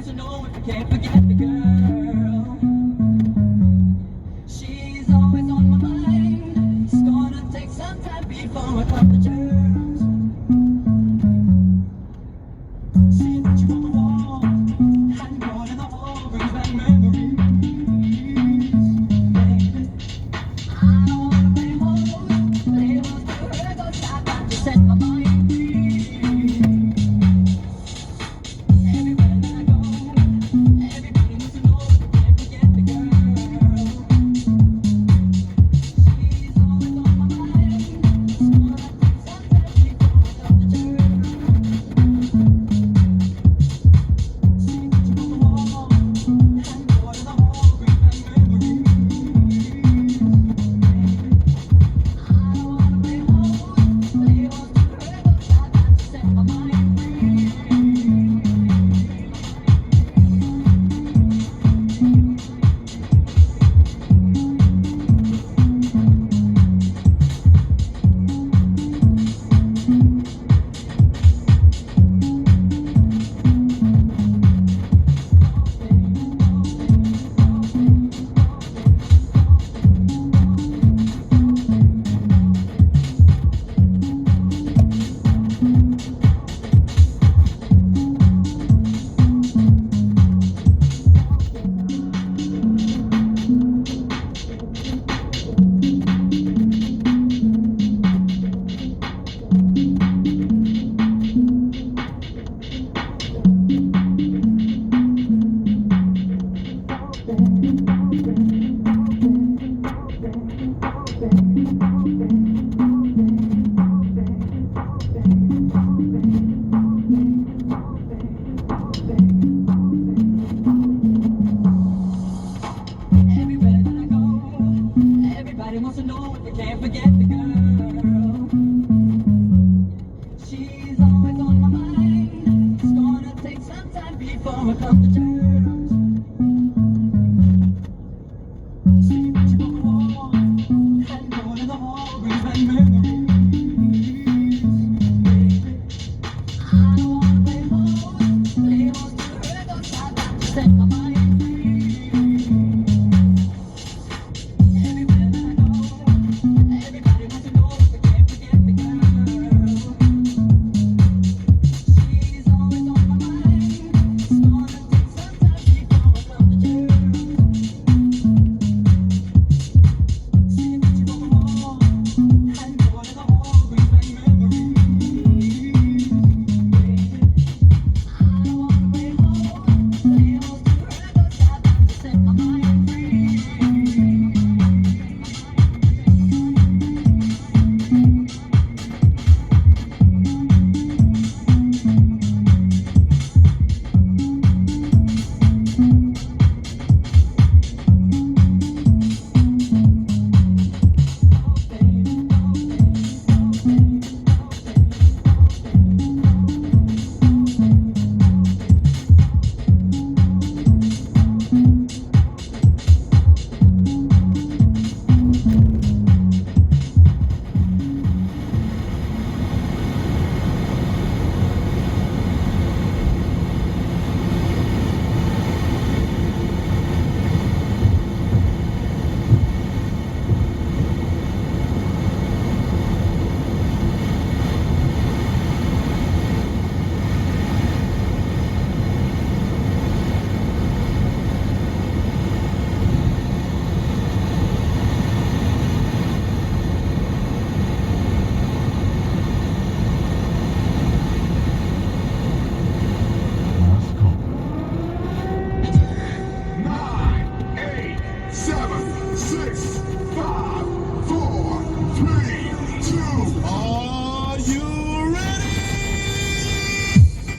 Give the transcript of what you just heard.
wants to know if I can't forget the girl. She's always on my mind. It's gonna take some time before I come to terms. See that you on the wall, and caught in the hall brings back memories. Baby, I don't wanna play hoes, play hoes to her, go shop, I just set my mind free. Everywhere that I go, everybody wants to know if I can't forget the girl. She's always on my mind. It's gonna take some time before I come to terms. See that you on the wall, and caught in the hall brings back memories. I don't wanna play hoes, play hoes to her, go shop, I just set my mind free. Everywhere that I go, everybody wants to know if I can't forget the girl. She's always on my mind. It's gonna take some time before I come to terms.